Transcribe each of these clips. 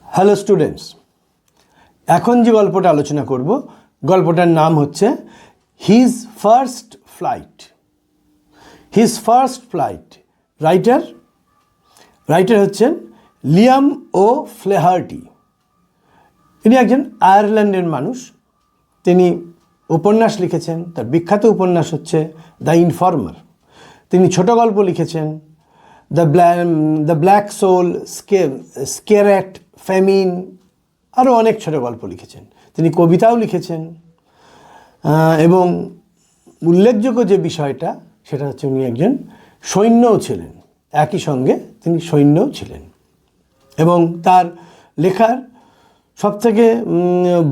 Hello students, এখন যে গল্পটা আলোচনা করব গল্পটার নাম হচ্ছে his first flight. His first flight. Writer হচ্ছেন লিয়াম ও ফ্লেহার্টি। ইনি একজন আয়ারল্যান্ডের মানুষ। তিনি উপন্যাস লিখেছেন। তার বিখ্যাত উপন্যাস হচ্ছে দ্য ইনফর্মার। তিনি ছোট গল্প লিখেছেন, দ্য ব্ল্যাক সোল, স্কেরেট, ফ্যামিন, আরও অনেক ছোট গল্প লিখেছেন। তিনি কবিতাও লিখেছেন এবং উল্লেখযোগ্য যে বিষয়টা সেটা হচ্ছে উনি একজন সৈন্যও ছিলেন। একই সঙ্গে তিনি সৈন্যও ছিলেন এবং তার লেখার সবথেকে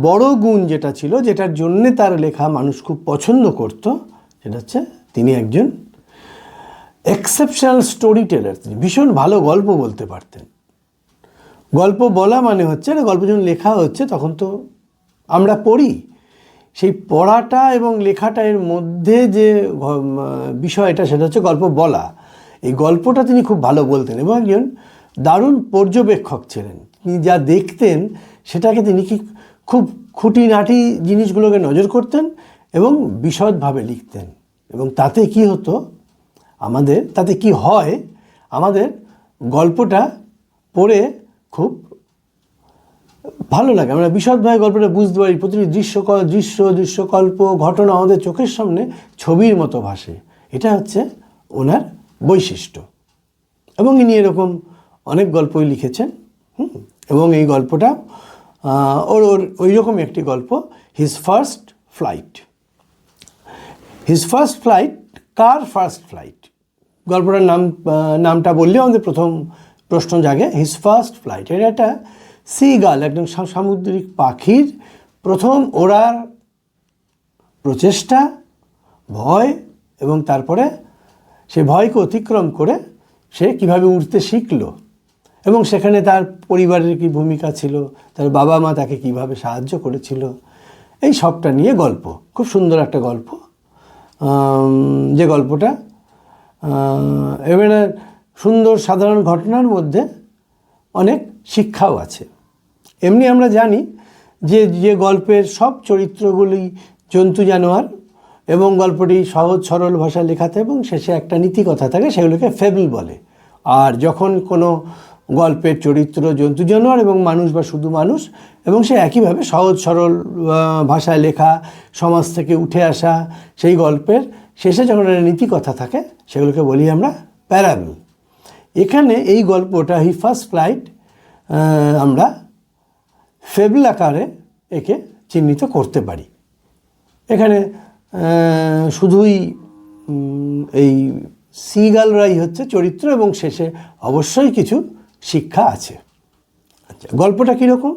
বড় গুণ যেটা ছিল, যেটার জন্যে তার লেখা মানুষ খুব পছন্দ করত, সেটা হচ্ছে তিনি একজন এক্সেপশনাল স্টোরি টেলার। তিনি ভীষণ ভালো গল্প বলতে পারতেন। গল্প বলা মানে হচ্ছে, গল্প যখন লেখা হচ্ছে তখন তো আমরা পড়ি, সেই পড়াটা এবং লেখাটা এর মধ্যে যে বিষয়টা সেটা হচ্ছে গল্প বলা। এই গল্পটা তিনি খুব ভালো বলতেন এবং একজন দারুণ পর্যবেক্ষক ছিলেন। তিনি যা দেখতেন সেটাকে তিনি খুব খুঁটিনাটি জিনিসগুলোকে নজর করতেন এবং বিশদভাবে লিখতেন। এবং তাতে কি হতো, তাতে কি হয়, আমাদের গল্পটা পড়ে খুব ভালো লাগে। আমরা বিশদভাবে গল্পটা বুঝতে পারি। প্রতিটি দৃশ্যকল্প, ঘটনা আমাদের চোখের সামনে ছবির মতো ভাসে। এটা হচ্ছে ওনার বৈশিষ্ট্য এবং ইনি এরকম অনেক গল্পই লিখেছেন। এবং এই গল্পটা ওর ওই রকম একটি গল্প, his first flight. His first flight, কার ফার্স্ট ফ্লাইট? গল্পটার নামটা বললে আমাদের প্রথম প্রশ্ন জাগে, হিজ ফার্স্ট ফ্লাইট। এটা একটা সিগাল, একদম সামুদ্রিক পাখির প্রথম ওড়ার প্রচেষ্টা, ভয় এবং তারপরে সে ভয়কে অতিক্রম করে সে কিভাবে উড়তে শিখলো এবং সেখানে তার পরিবারের কী ভূমিকা ছিল, তার বাবা মা তাকে কিভাবে সাহায্য করেছিল, এই সবটা নিয়ে গল্প। খুব সুন্দর একটা গল্প, যে গল্পটা এবারে সুন্দর সাধারণ ঘটনার মধ্যে অনেক শিক্ষাও আছে। এমনি আমরা জানি যে গল্পের সব চরিত্রগুলি জন্তু জানোয়ার এবং গল্পটি সহজ সরল ভাষায় লেখাতে এবং শেষে একটা নীতিকথা থাকে, সেগুলোকে ফেবল বলে। আর যখন কোনো গল্পের চরিত্র জন্তু জানোয়ার এবং মানুষ বা শুধু মানুষ এবং সে একইভাবে সহজ সরল ভাষায় লেখা, সমাজ থেকে উঠে আসা, সেই গল্পের শেষে যখন একটা নীতিকথা থাকে সেগুলোকে বলি আমরা প্যারাবল। এখানে এই গল্পটা হিজ ফার্স্ট ফ্লাইট আমরা ফেবল আকারে একে চিহ্নিত করতে পারি। এখানে শুধুই এই সিগালরাই হচ্ছে চরিত্র এবং শেষে অবশ্যই কিছু শিক্ষা আছে। আচ্ছা, গল্পটা কীরকম?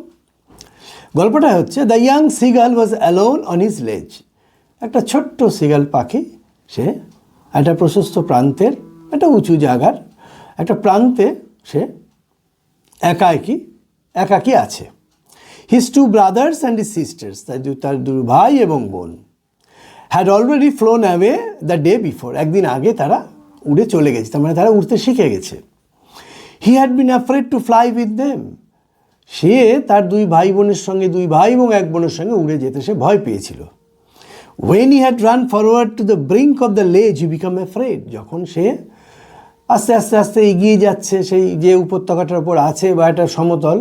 গল্পটা হচ্ছে, the young seagull was alone on his লেজ। একটা ছোট্ট সিগাল পাখি, সে একটা প্রশস্ত প্রান্তের, একটা উঁচু জায়গার একটা প্রান্তে সে একাকী আছে। His two brothers and his sisters, তার দুই ভাই এবং বোন, had already flown away the day before, একদিন আগে তারা উড়ে চলে গেছে, তার মানে তারা উড়তে শিখে গেছে। He had been afraid to fly with them, সে তার দুই ভাই এবং এক বোনের সঙ্গে উড়ে যেতে সে ভয় পেয়েছিল। When he had run forward to the brink of the ledge, he became afraid, যখন সে আস্তে আস্তে এগিয়ে যাচ্ছে, সেই যে উপত্যকাটার উপর আছে বা একটা সমতল,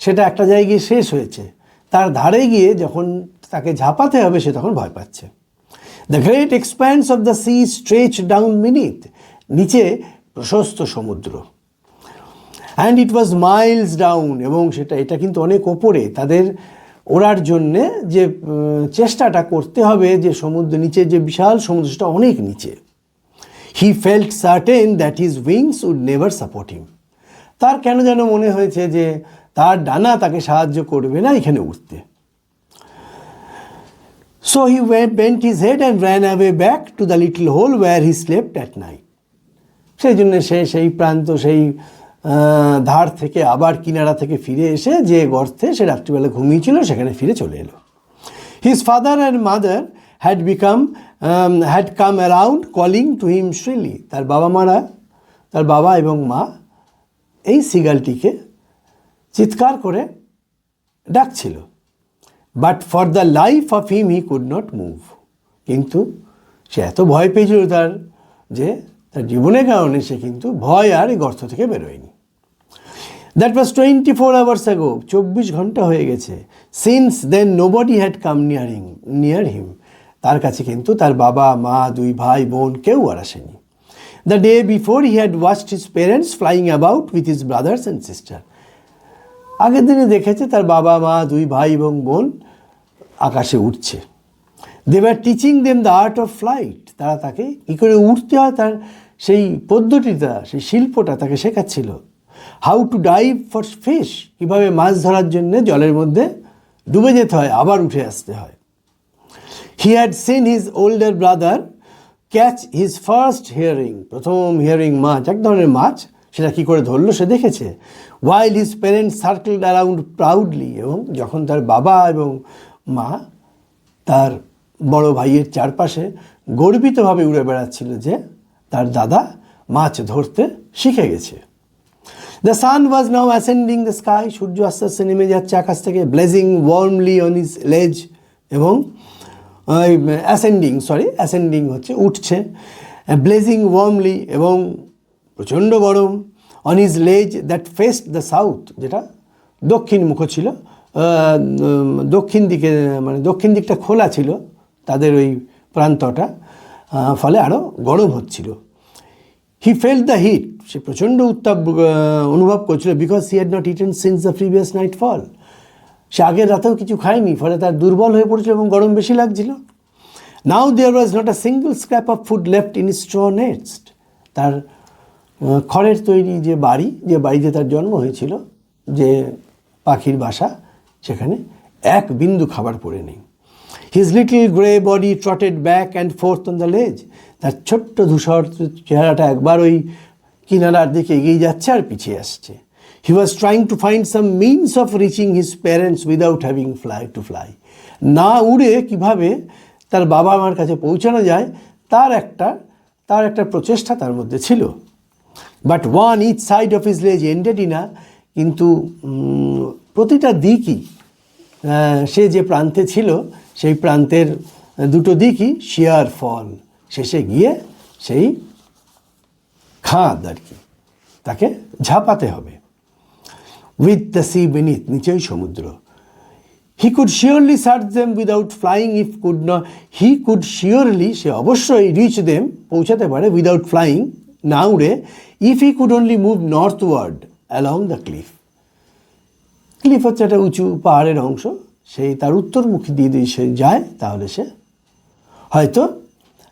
সেটা একটা জায়গায় শেষ হয়েছে, তার ধারে গিয়ে যখন তাকে ঝাঁপাতে হবে সে তখন ভয় পাচ্ছে। The great expanse of the sea stretched down beneath, নিচে প্রশস্ত সমুদ্র, and it was miles down, এবং এটা কিন্তু অনেক ওপরে। তাদের ওড়ার জন্যে যে চেষ্টাটা করতে হবে, যে সমুদ্র নিচে যে বিশাল সমুদ্র, সেটা অনেক নিচে। He felt certain that his wings would never support him, তার কেন যেন মনে হয়েছে যে তার ডানা তাকে সাহায্য করবে না এখানে উঠতে। So he bent his head and ran away back to the little hole where he slept at night, সেই জন্য সে সেই প্রান্ত, সেই ধার থেকে আবার কিনারা থেকে ফিরে এসে যে গর্তে সে রাত্রিবেলা ঘুমিয়েছিল সেখানে ফিরে চলে এলো। His father and mother had come around calling to him shrilly, তার বাবা এবং মা এই সিগালটিকে চিৎকার করে ডাকছিল, but for the life of him he could not move. কিন্তু সে এত ভয় পেয়েছিল যে তার জীবনের কারণে সে কিন্তু ভয় আর এই গর্ত থেকে বেরোয়নি। দ্যাট ওয়াজ 24 hours ago, 24 ঘন্টা হয়ে গেছে। Since then nobody had come near him, তার কাছে কিন্তু তার বাবা মা, দুই ভাই বোন কেউ আর আসেনি। The day before he had watched his parents flying about with his brothers and sister, আগের দিনে দেখেছে তার বাবা মা, দুই ভাই এবং বোন আকাশে উঠছে। They were teaching them the art of flight, তারা তাকে কী করে উঠতে হয় তার সেই পদ্ধতিটা, সেই শিল্পটা তাকে শেখাচ্ছিল। How to dive for fish, কীভাবে মাছ ধরার জন্যে জলের মধ্যে ডুবে যেতে হয় আবার উঠে আসতে হয়। He had seen his older brother catch his first hearing, প্রথম হিয়ারিং মাছ, এক ধরনের মাছ, সেটা কী করে ধরলো সে দেখেছে। ওয়াইল হিজ প্যারেন্টস সার্কেলড অ্যারাউন্ড প্রাউডলি, এবং যখন তার বাবা এবং মা তার বড় ভাইয়ের চারপাশে গর্বিতভাবে উড়ে বেড়াচ্ছিল যে তার দাদা মাছ ধরতে শিখে গেছে। The sun was now ascending the sky, সূর্য আস্তে আস্তে নেমে যাচ্ছে আকাশ থেকে। ব্লেজিং ওয়ার্মলি অন হিজ লেজ, এবং অ্যাসেন্ডিং হচ্ছে উঠছে, ব্লেজিং ওয়ার্মলি এবং প্রচণ্ড গরম। অন হিজ লেজ দ্যাট ফেসড দ্য সাউথ, যেটা দক্ষিণ মুখ ছিল, দক্ষিণ দিকে, মানে দক্ষিণ দিকটা খোলা ছিল তাদের ওই প্রান্তটা, ফলে আরও গরম হচ্ছিল। হি ফেল্ট দ্য হিট, সে প্রচণ্ড উত্তাপ অনুভব করছিল। Because he had not eaten since the previous nightfall, সে আগের রাতেও কিছু খায়নি, ফলে তার দুর্বল হয়ে পড়েছিল এবং গরম বেশি লাগছিল। Now there was not a single scrap of food left in straw nest, তার খড়ের তৈরি যে বাড়িতে তার জন্ম হয়েছিল, যে পাখির বাসা, সেখানে এক বিন্দু খাবার পড়ে নেই। His little grey body trotted back and forth on the ledge, তার ছোট্ট ধূসর চেহারাটা একবার ওই কিনারার দিকে এগিয়ে যাচ্ছে আর পিছিয়ে আসছে। He was trying to find some means of reaching his parents without having fly, না উড়ে কিভাবে তার বাবা মার কাছে পৌঁছানো যায় তার একটা প্রচেষ্টা তার মধ্যে ছিল। But one each side of his ledge ended in a, কিন্তু প্রতিটা দিকই, সে যে প্রান্তে ছিল সেই প্রান্তের দুটো দিকই শিয়ার ফল, শেষে গিয়ে সেই খাদ আর কি, তাকে ঝাঁপাতে হবে। উইথ দ্য সি বিনিথ, নিচেই সমুদ্র। He could surely search them without flying, if could not, he could surely, সে অবশ্যই রিচ দেম, পৌঁছাতে পারে, উইদাউট ফ্লাইং, না উড়ে, if he could only move northward along the cliff. Cliff হচ্ছে একটা উঁচু পাহাড়ের অংশ, সেই তার উত্তরমুখী দিয়ে যদি সে যায় তাহলে সে হয়তো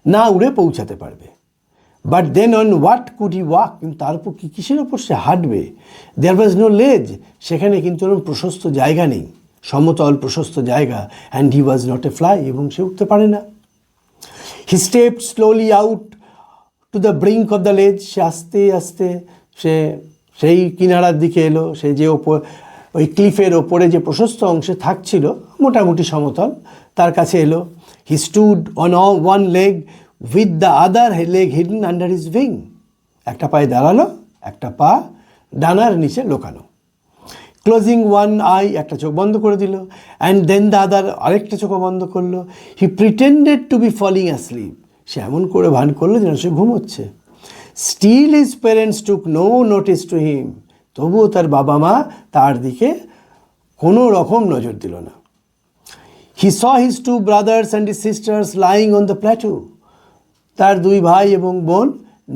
না উড়ে পৌঁছাতে পারবে। But then on what could he walk, কিন্তু তার উপর কিসের ওপর সে হাঁটবে। দেয়ার ওয়াজ নো লেজ, সেখানে কিন্তু প্রশস্ত জায়গা নেই, সমতল প্রশস্ত জায়গা। And he was not a fly, এবং সে উঠতে পারে না। He step slowly out to the brink of the ledge, সে আস্তে আস্তে সে সেই কিনারার দিকে এলো, সে যে ওই ক্লিফের ওপরে যে প্রশস্ত অংশে থাকছিল মোটামুটি সমতল, তার কাছে এলো। হি stood on one leg with the other leg hidden under his wing, একটা পায়ে দাঁড়ালো, একটা পা ডানার নিচে লোকানো। ক্লোজিং ওয়ান আই, একটা চোখ বন্ধ করে দিল। অ্যান্ড দেন দ্য আদার, আরেকটা চোখও বন্ধ করলো। He pretended to be falling asleep, সে এমন করে ভান করলো যেন সে ঘুমোচ্ছে। Still his parents took no notice to him, তবুও তার বাবা মা তার দিকে কোনো রকম নজর দিল না। He saw his two brothers and his sisters lying on the plateau, তার দুই ভাই এবং বোন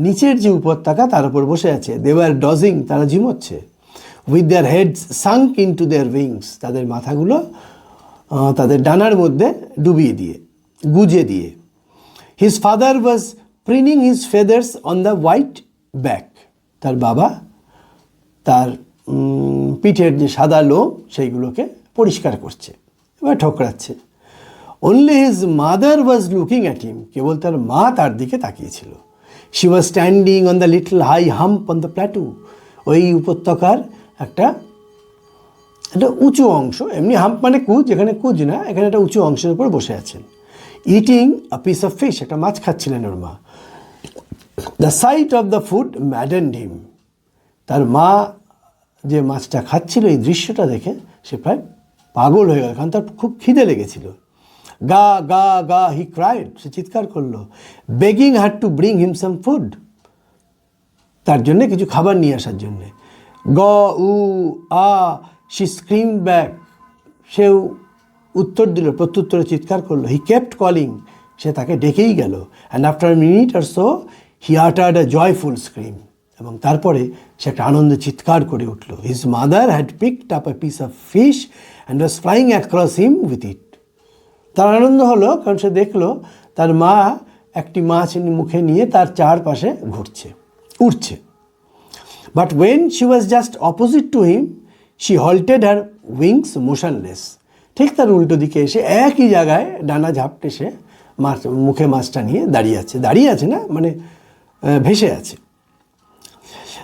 নিচের যে উপত্যকা তার উপর বসে আছে। দে ওয়ার ডজিং, তারা ঝিমোচ্ছে। With their heads sunk into their wings, তাদের মাথাগুলো তাদের ডানার মধ্যে গুজে দিয়ে। His father was preening his feathers on the white back, তার বাবা তার পিঠের যে সাদা লোম সেইগুলোকে পরিষ্কার করছে, এবার ঠোকরাচ্ছে। Only his mother was looking at him, কেবল তার মা তার দিকে তাকিয়েছিল। She was standing on the little high hump on the plateau, ওই উপত্যকার একটা উঁচু অংশ, এমনি হাম্প মানে কুজ, এখানে কুজ না, এখানে একটা উঁচু অংশের উপর বসে আছেন। Eating a piece of fish, একটা মাছ খাচ্ছিলেন ওর মা। The sight of the food maddened him, তার মা যে মাছটা খাচ্ছিল এই দৃশ্যটা দেখে সে প্রায় পাগল হয়ে গেল, কারণ তার খুব খিদে লেগেছিল। গা গা গা হি ক্রাইড, সে চিৎকার করলো, begging her to bring him some food, তার জন্যে কিছু খাবার নিয়ে আসার জন্যে। গ উ আ শি স্ক্রিম ব্যাক, সেও উত্তর দিল, প্রত্যুত্তরে চিৎকার করলো। হি কেপ্ট কলিং, সে তাকে ডেকেই গেল। And after minute or so he uttered a joyful scream, এবং তারপরে সে একটা আনন্দে চিৎকার করে উঠল। His mother had picked up a piece of fish and was flying across him with it. তার আনন্দ হলো, কারণ সে দেখলো তার মা একটি মাছ মুখে নিয়ে তার চারপাশে উঠছে। But when she was just opposite to him she halted her wings motionless. ঠিক তার উল্টো দিকে এসে একই জায়গায় ডানা ঝাপটে সে মুখে মাছটা নিয়ে দাঁড়িয়ে আছে না, মানে ভেসে আছে।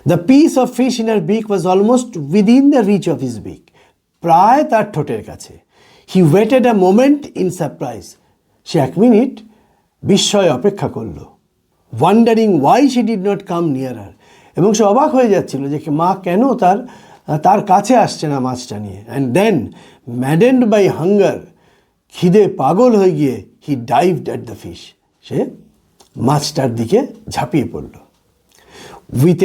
The piece of fish in her beak was almost within the reach of his beak, প্রায় তার ঠোঁটের কাছে। He waited a moment in surprise, সে 1 মিনিট বিস্ময়ে অপেক্ষা করলো। Wondering why she did not come nearer, এবং সে অবাক হয়ে যাচ্ছিল যে মা কেন তার কাছে আসছে না মাছটা নিয়ে। অ্যান্ড দেন ম্যাডেন্ড বাই হাঙ্গার, খিদে পাগল হয়ে গিয়ে হি ডাইভড অ্যাট দ্য ফিশ, সে মাছটার দিকে ঝাঁপিয়ে পড়ল। With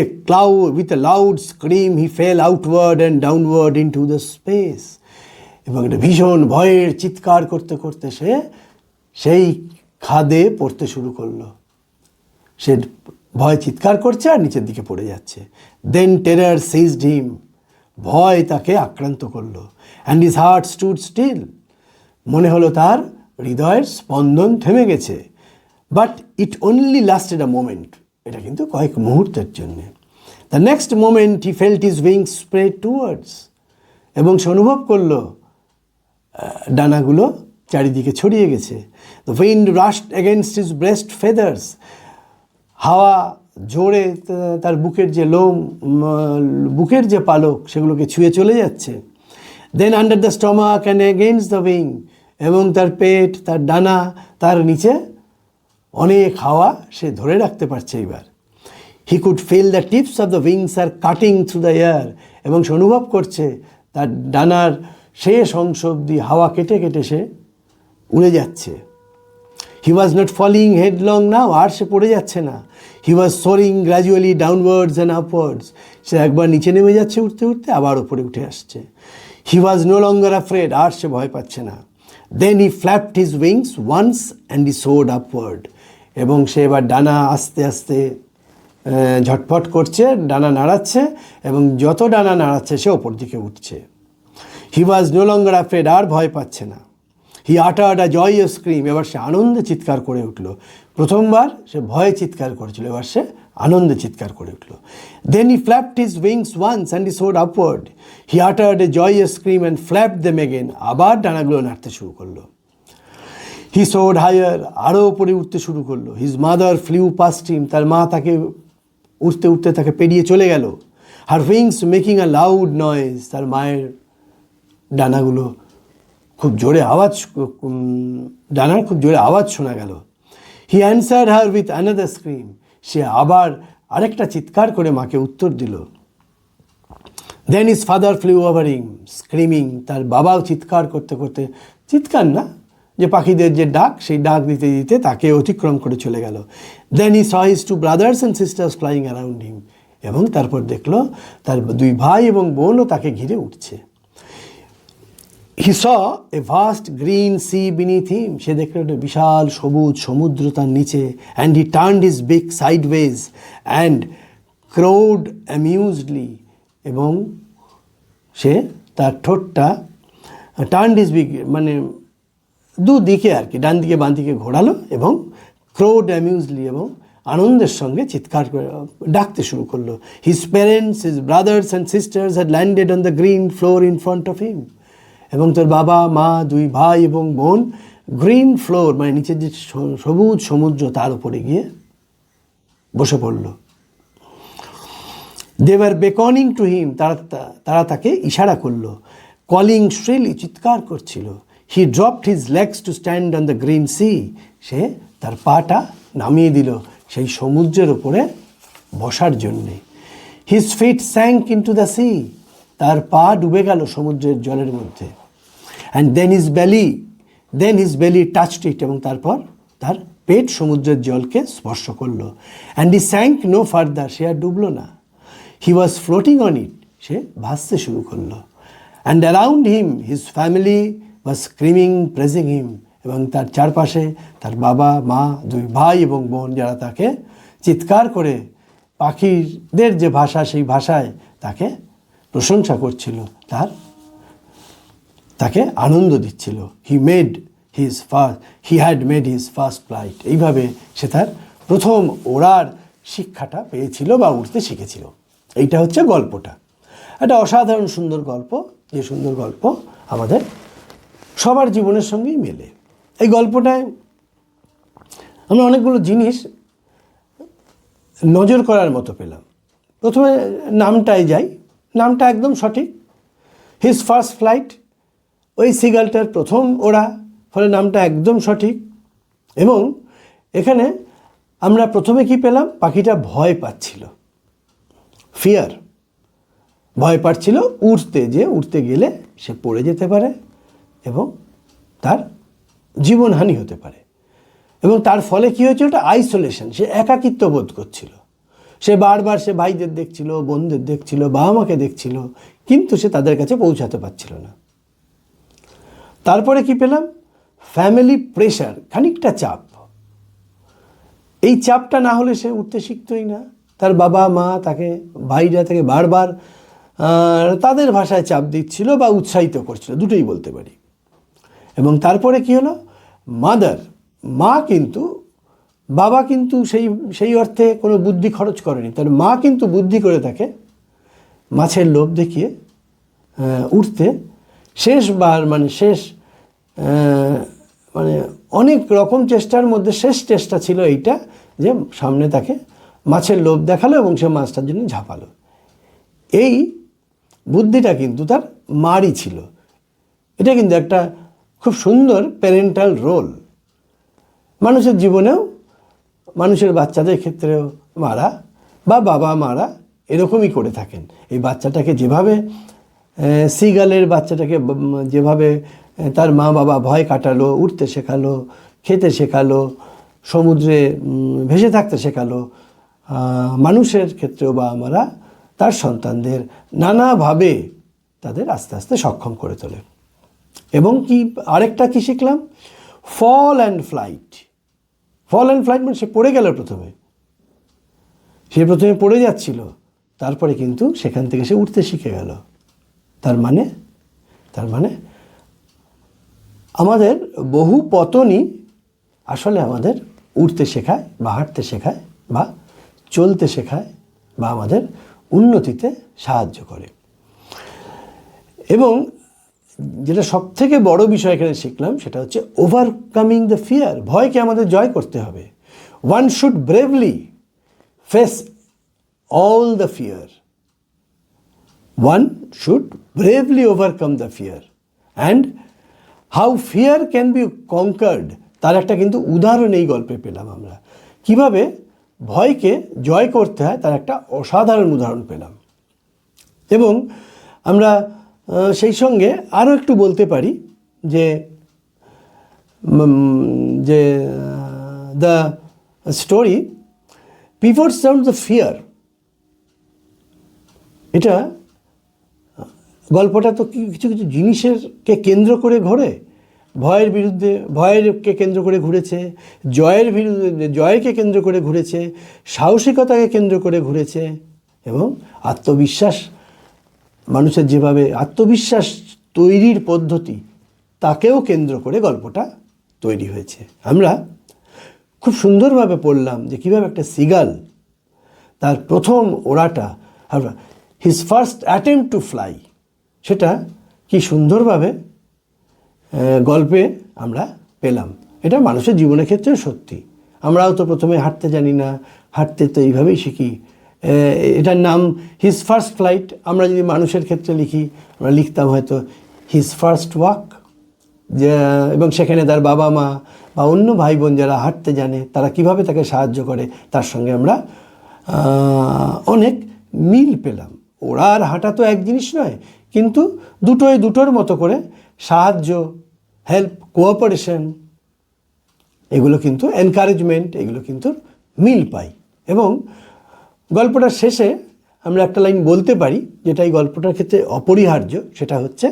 a loud scream he fail outward and downward in to the space, এবং একটা ভীষণ ভয়ের চিৎকার করতে করতে সে সেই খাদে পড়তে শুরু করলো। সে ভয় চিৎকার করছে আর নিচের দিকে পড়ে যাচ্ছে। দেন টেরার সিজড হিম, ভয় তাকে আক্রান্ত করলো। And his heart stood still, মনে হলো তার হৃদয়ের স্পন্দন থেমে গেছে। But it only lasted a moment, এটা কিন্তু কয়েক মুহূর্তের জন্যে। The next moment he felt his wings spread towards, এবং সে অনুভব করলো ডানাগুলো চারিদিকে ছড়িয়ে গেছে। The wind rushed against his breast feathers, হাওয়া জোরে তার বুকের যে পালক সেগুলোকে ছুঁয়ে চলে যাচ্ছে। Then under the stomach and against the wing, এবং তার পেট, তার ডানা, তার নিচে অনেক হাওয়া সে ধরে রাখতে পারছে এবার। He could feel the tips of the wings are cutting through the air, এবং সে অনুভব করছে তার ডানার শেষ অংশ অবধি হাওয়া কেটে কেটে সে উড়ে যাচ্ছে। হি ওয়াজ নট ফলিং হেডলং নাও, আর সে পড়ে যাচ্ছে না। He was soaring gradually downwards and upwards, সে একবার নিচে নেমে যাচ্ছে উঠতে উঠতে, আবার ওপরে উঠে আসছে। He was no longer afraid, আর সে ভয় পাচ্ছে না। Then he flapped his wings once and he soared upward, এবং সে এবার ডানা আস্তে আস্তে ঝটফট করছে, ডানা নাড়াচ্ছে, এবং যত ডানা নাড়াচ্ছে সে ওপর দিকে উঠছে। হি ওয়াজ নো লঙ্গার অ্যাফ্রেড, আর ভয় পাচ্ছে না। হি আটার্ড আ জয়স স্ক্রিম, এবার সে আনন্দে চিৎকার করে উঠল। প্রথমবার সে ভয়ে চিৎকার করেছিল, এবার সে আনন্দে চিৎকার করে উঠল। Then he flapped his wings once and he soared upward, he uttered a joyous scream and flapped them again, আবার ডানাগুলো নাড়তে শুরু করলো। হি সোড হায়ার, আরও উপরে উঠতে শুরু করলো। His mother flew past him, তার মা তাকে উঠতে উঠতে তাকে পেরিয়ে চলে গেল। Her wings making a loud noise, তার মায়ের ডানাগুলো খুব জোরে ডানার খুব জোরে আওয়াজ শোনা গেল। He answered her with another scream, সে আবার আরেকটা চিৎকার করে মাকে উত্তর দিল। Then his father flew over him screaming, তার বাবাও চিৎকার করতে করতে, চিৎকার না, যে পাখিদের যে ডাক, সেই ডাক দিতে দিতে তাকে অতিক্রম করে চলে গেল। Then he saw his two brothers and sisters flying around him, এবং তারপর দেখলো তার 2 ভাই এবং বোনও তাকে ঘিরে উঠছে। He saw a vast green sea beneath him, সে দেখলো একটা বিশাল সবুজ সমুদ্র তার নিচে। And he turned his beak sideways and crowed amusedly, এবং সে তার ঠোঁটটা টার্নড হিজ বিগ, মানে দুদিকে আর কি, ডান দিকে বাঁ দিকে ঘোরালো, এবং ক্রাউড অ্যামিউজলি, এবং আনন্দের সঙ্গে চিৎকার করে ডাকতে শুরু করলো। His parents, his brothers and sisters had landed on the green floor in front of him, এবং তোর বাবা মা 2 ভাই এবং বোন গ্রিন ফ্লোর, মানে নিচের যে সবুজ সমুদ্র তার উপরে গিয়ে বসে পড়ল। দে ওয়ার বেকনিং টু হিম, তারা তাকে ইশারা করলো। কলিং শ্রিলি, চিৎকার করছিল। He dropped his legs to stand on the green sea, সে তার পাটা নামিয়ে দিল সেই সমুদ্রের উপরে বসার জন্যে। His feet sank into the sea, তার পা ডুবে গেল সমুদ্রের জলের মধ্যে। And then his belly touched it, এবং তারপর তার পেট সমুদ্রের জলকে স্পর্শ করলো। And he sank no further, সে আর ডুবলো না। He was floating on it, সে ভাসতে শুরু করলো। And around him his family was screaming praising him, এবং তার চারপাশে তার বাবা মা, দুই ভাই এবং বোন, যারা তাকে চিৎকার করে পাখিদের যে ভাষা, সেই ভাষায় তাকে প্রশংসা করছিল, তাকে আনন্দ দিচ্ছিল। He had made his first flight, এইভাবে সে তার প্রথম ওড়ার শিক্ষাটা পেয়েছিল বা উড়তে শিখেছিল। এইটা হচ্ছে গল্পটা। একটা অসাধারণ সুন্দর গল্প, যে সুন্দর গল্প আমাদের সবার জীবনের সঙ্গেই মেলে। এই গল্পটায় আমরা অনেকগুলো জিনিস নজর করার মতো পেলাম। প্রথমে নামটায় যাই, নামটা একদম সঠিক, হিজ ফার্স্ট ফ্লাইট, ওই সিগালটার প্রথম ওড়া, ফলে নামটা একদম সঠিক। এবং এখানে আমরা প্রথমে কি পেলাম, পাখিটা ভয় পাচ্ছিল, ফিয়ার, ভয় পাচ্ছিল উড়তে গেলে সে পড়ে যেতে পারে এবং তার জীবনহানি হতে পারে। এবং তার ফলে কী হয়েছিল, ওটা আইসোলেশন, সে একাকিত্ব বোধ করছিল। সে বারবার সে ভাইদের দেখছিল, বোনদের দেখছিল, বাবা মাকে দেখছিল, কিন্তু সে তাদের কাছে পৌঁছাতে পারছিল না। তারপরে কি পেলাম, ফ্যামিলি প্রেশার, খানিকটা চাপ। এই চাপটা না হলে সে উঠতে শিখতই না। তার বাবা মা তাকে, ভাইরা তাকে বারবার তাদের ভাষায় চাপ দিচ্ছিল বা উৎসাহিত করছিল, দুটোই বলতে পারি। এবং তারপরে কি হলো, মা কিন্তু, বাবা কিন্তু সেই অর্থে কোনো বুদ্ধি খরচ করেনি, তার মা কিন্তু বুদ্ধি করে তাকে মাছের লোভ দেখিয়ে উঠতে শেষবার, অনেক রকম চেষ্টার মধ্যে শেষ চেষ্টা ছিল এইটা, যে সামনে তাকে মাছের লোভ দেখালো এবং সে মাছটার জন্য ঝাঁপালো। এই বুদ্ধিটা কিন্তু তার মারই ছিল। এটা কিন্তু একটা খুব সুন্দর প্যারেন্টাল রোল। মানুষের জীবনেও, মানুষের বাচ্চাদের ক্ষেত্রেও মারা বা বাবা মারা এরকমই করে থাকেন। এই বাচ্চাটাকে যেভাবে, সিগালের বাচ্চাটাকে যেভাবে তার মা বাবা ভয় কাটালো, উঠতে শেখালো, খেতে শেখালো, সমুদ্রে ভেসে থাকতে শেখালো, মানুষের ক্ষেত্রেও বা আমরা তার সন্তানদের নানাভাবে তাদের আস্তে আস্তে সক্ষম করে তোলে। এবং কি আরেকটা কি শিখলাম, ফল অ্যান্ড ফ্লাইট মানে সে পড়ে গেল, সে প্রথমে পড়ে যাচ্ছিল, তারপরে কিন্তু সেখান থেকে সে উঠতে শিখে গেল। তার মানে আমাদের বহু পতনই আসলে আমাদের উঠতে শেখায় বা হাঁটতে শেখায় বা চলতে শেখায় বা আমাদের উন্নতিতে সাহায্য করে। এবং যেটা সবথেকে বড় বিষয় এখানে শিখলাম, সেটা হচ্ছে ওভারকামিং দ্য ফিয়ার। ভয়কে আমাদের জয় করতে হবে। One should bravely face all the fear, one should bravely overcome the fear, and how fear can be conquered, তার একটা কিন্তু উদাহরণ এই গল্পে পেলাম আমরা। কিভাবে ভয়কে জয় করতে হয় তার একটা অসাধারণ উদাহরণ পেলাম। এবং আমরা সেই সঙ্গে আরও একটু বলতে পারি যে the story pivots around the fear, এটা গল্পটা তো কিছু কিছু জিনিসেরকে কেন্দ্র করে ঘোরে। ভয়েরকে কেন্দ্র করে ঘুরেছে, জয়কে কেন্দ্র করে ঘুরেছে, সাহসিকতাকে কেন্দ্র করে ঘুরেছে, এবং আত্মবিশ্বাস, মানুষের যেভাবে আত্মবিশ্বাস তৈরির পদ্ধতি, তাকেও কেন্দ্র করে গল্পটা তৈরি হয়েছে। আমরা খুব সুন্দরভাবে পড়লাম যে কীভাবে একটা সিগাল তার প্রথম ওড়াটা, his first attempt to fly, সেটা কি সুন্দরভাবে গল্পে আমরা পেলাম। এটা মানুষের জীবনের ক্ষেত্রে সত্যি। আমরাও তো প্রথমে হাঁটতে জানি না, হাঁটতে তো এইভাবেই শিখি। এটার নাম হিজ ফার্স্ট ফ্লাইট। আমরা যদি মানুষের ক্ষেত্রে লিখি, আমরা লিখতাম হয়তো হিজ ফার্স্ট ওয়াক, যে এবং সেখানে তার বাবা মা বা অন্য ভাই বোন যারা হাঁটতে জানে তারা কিভাবে তাকে সাহায্য করে, তার সঙ্গে আমরা অনেক মিল পেলাম। ওরা আর হাঁটা তো এক জিনিস নয়, কিন্তু দুটোর মতো করে সাহায্য, হেল্প, কোঅপারেশন, এগুলো কিন্তু এনকারেজমেন্ট, এগুলো কিন্তু মিল পাই। এবং গল্পটার শেষে আমরা একটা লাইন বলতে পারি যেটা এই গল্পটার ক্ষেত্রে অপরিহার্য, সেটা হচ্ছে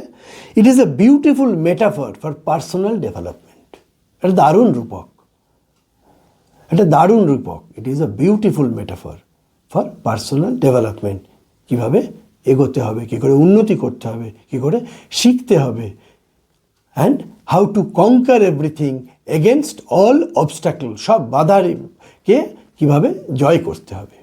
it is a beautiful metaphor for personal development. এটা দারুণ রূপক, it is a beautiful metaphor for personal development. কীভাবে এগোতে হবে, কী করে উন্নতি করতে হবে, কী করে শিখতে হবে, and how to কনকার everything against all obstacle, সব বাধাকে কীভাবে জয় করতে হবে।